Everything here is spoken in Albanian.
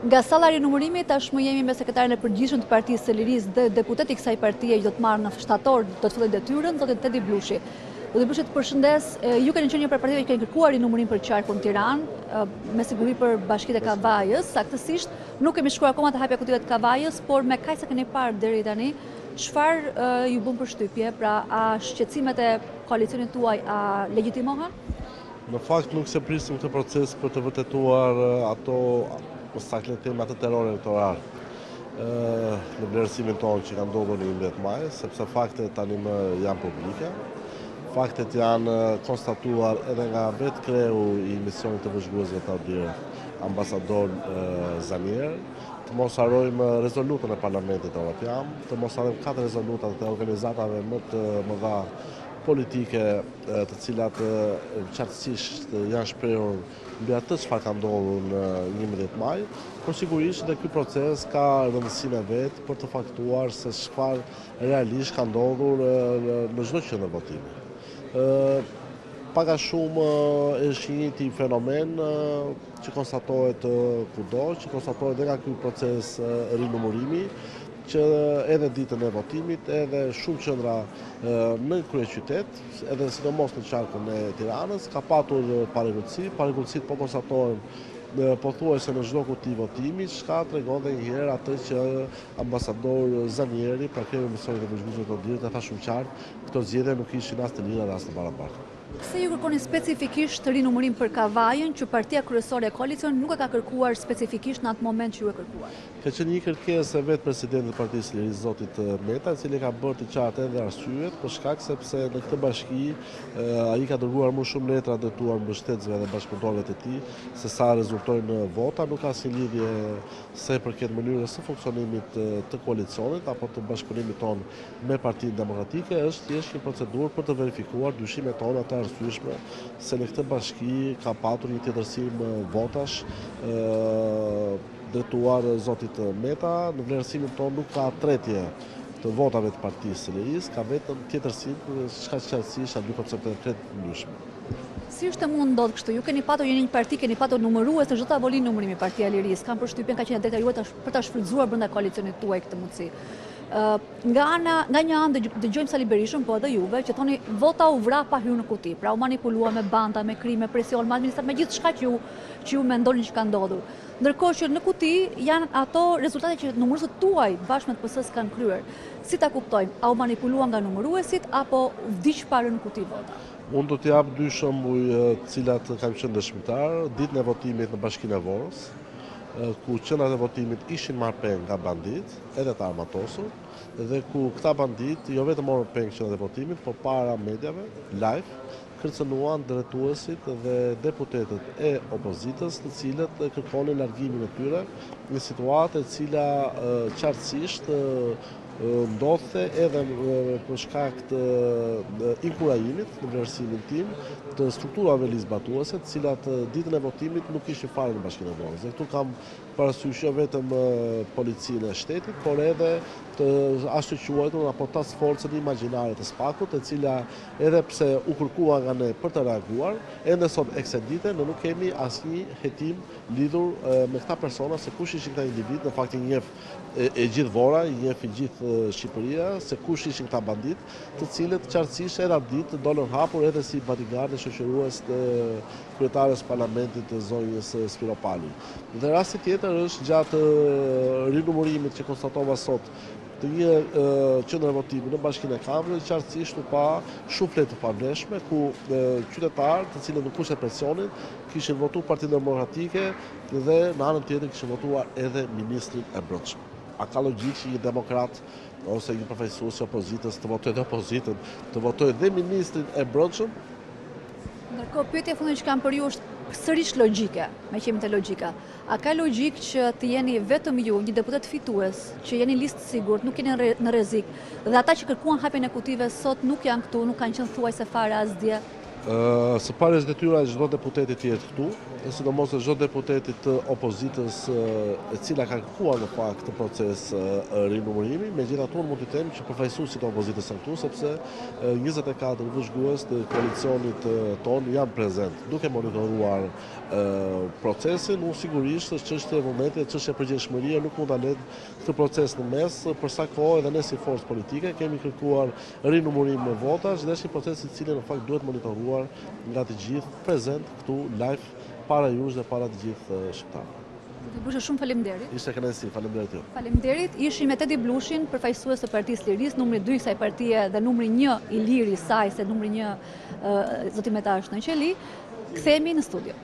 Nga salla e rinumërimi, tashmë jemi me sekretarin e përgjithshëm të Partisë së Lirisë dhe deputeti i kësaj partie që do të marrë në shtator, do të fillojë detyrën, zotin Tedi Blushi. Zoti Blushi, të përshëndes, ju keni qenë një prej partive që keni kërkuar rinumërim për qarkun Tiranë, me siguri për Bashkitë e Kavajës, saktësisht nuk kemi shkruar akoma të hapja kutive të Kavajës, por me kaq sa keni parë deri tani, çfarë ju bën përshtypje, pra a shqetësimet e koalicionit tuaj a legjitimohen? Në fakt nuk se prisim këtë proces për të vërtetuar ato atë terror elektoral në vlerësimin tonë që ka ndodhur në 11 maj, sepse faktet tani më janë publike. Faktet janë konstatuar edhe nga vetë kreu i misionit të vëzhguesve të Audirit, ambasador Zanier. Të mos harrojmë rezolutën e Parlamentit Evropian, të mos harrojmë 4 rezolutat të organizatave më të mëdha politike të cilat qartësisht janë shprehur mbi atë çfarë ka ndodhur në 11 maj, por sigurisht edhe ky proces ka rëndësinë e vet për të faktuar se çfarë realisht ka ndodhur në çdo qendër votimi. Pak a shumë është një fenomen që konstatohet kudo, që konstatohet edhe nga ky proces rinumërimi, që edhe ditën e votimit, edhe shumë qendra në kryeqytet, edhe sidomos në qarkun e Tiranës, ka patur parregullësi po konstatohen pothuajse në çdo kuti votimi, çka tregon edhe një herë atë që ambasador Zanieri, pra kreu i misionit të vëzhguesve të Audirit, ka thënë shumë qartë, këto zgjedhje nuk ishin as të lira as të barabarta. Pse ju kërkoni specifikisht rinumërim për Kavajën, që partia kryesore e koalicionit nuk e ka kërkuar specifikisht në atë moment që ju e kërkuar? Ka qenë një kërkesë e vetë presidentit të Partisë së Lirisë, zotit Meta, i cili ka bërë të qartë edhe arsyet, për shkak sepse në këtë bashki ai ka dërguar më shumë letra dëtuar mbështetësve dhe bashkëpunëtorëve të tij, se sa rezultojnë vota, nuk ka asnjë lidhje sa i përket mënyrës së funksionimit të koalicionit apo të bashkëpunimit tonë me Partinë Demokratike, është thjesht një procedurë për të verifikuar dyshimet tona të arsyeshme se në këtë bashki ka patur një tjetërsim votash drejtuar zotit Meta. Në vlerësimin tonë nuk ka tretje të votave të Partisë së Lirisë, ka vetëm tjetërsim, çka qartësisht janë dy koncepte krejt ndryshme. Si është e mund ndodh kështu? Ju keni patur një parti, keni patur numërues në çdo tavolinë numërimi Partia e Lirisë. Kam përshtypjen ka qenë drejta juaj për ta shfrytzuar brenda koalicionit tuaj këtë mundësi. Nga një anë dëgjojmë Sali Berishën, po edhe juve, që thoni vota u vra pa hyrë në kuti, pra u manipulua me banda, me krim, me presion, me administrat, me gjithë shka që ju mendoni që ka ndodhur. Ndërkohë që në kuti janë ato rezultate që numëruesit tuaj bashkë me të PS-s kanë kryer. Si ta kuptojmë? A u manipulua nga numëruesit apo vdiq parë në kuti vota? Unë do të jap dy shembuj të cilat kanë qenë dëshmitar, ditën e votimit në Bashkinë e Vorrës, ku qendrat e votimit ishin marrë peng nga bandit, edhe të armatosur, dhe ku këta bandit jo vetëm morën peng qendrat e votimit, por para mediave, live, kërcënuan drejtuesit dhe deputetët e opozitës, të cilët kërkonin largimin e tyre, në situatë e cila qartësisht ndodhte edhe për shkak të inkurajimit në vlerësimin tim të strukturave ligjbatuese, të cilat ditën e votimit nuk ishin fare në Bashkinë e Vorrës. Dhe këtu kam parasysh jo vetëm policinë e shtetit, por edhe të ashtu quajtur apo task forcën imagjinare të SPAK-ut, e cila edhe pse u kërkua nga ne për të reaguar, ende sot eksedite ne nuk kemi asnjë hetim lidhur me këta persona, se kush ishin këta individ, në fakt i njeh e gjithë Vora, i njeh i gjithë Shqipëria, se kush ishin këta bandit, të cilët qartësisht era ditë dolën hapur edhe si bodyguard shoqërues të kryetares parlamentit të zonjës Spiropali. Dhe rasti tjetër është gjatë rinumërimit që konstatova sot të një qendre votimi në Bashkinë e Kamrës, qartësisht u pa shumë fletë të pavlefshme, ku qytetarë të cilët në kushte presionin kishin votuar Partinë Demokratike dhe në anën tjetër kishin votuar edhe ministrin e brendshëm. A ka logjik që një demokrat ose një përfaqësues i opozitës të votojë dhe opozitën, të votojë dhe ministrin e brendshëm? Ndërkohë, pyetja e fundit që kam për ju është sërish logjike, me qenë të logjika. A ka logjik që të jeni vetëm ju, një deputet fitues, që jeni listë sigurt, nuk jeni në rrezik, dhe ata që kërkuan hapjen e kutive sot nuk janë këtu, nuk kanë qenë thuajse fare asdje? Së pari është detyra e çdo deputeti të jetë këtu, sidomos çdo deputeti të opozitës e cila ka kërkuar në fakt të proces rinumërimi, megjithatë unë mund të them që përfaqësuesit e opozitës janë këtu sepse 24 vëzhgues të koalicionit ton janë prezent, duke monitoruar procesin. Unë sigurisht çështja e vullnetit, çështja e përgjegjshmëria nuk mund ta lë këtë proces në mes, për sa kohë edhe ne si forcë politike kemi kërkuar rinumërim me votash dhe është një proces i cili në fakt duhet monitoruar nga të gjithë prezent këtu live para jush dhe para të gjithë shqiptarëve. Teddy Blusha, shumë faleminderit. Ishte kënaqësi, faleminderit ju. Faleminderit. Ishim me Teddy Blushin, përfaqësues të Partisë Lirisë, numri 2 i kësaj partie dhe numri 1 i liri saj, se numri 1 zoti Meta është në qeli. Kthehemi në studio.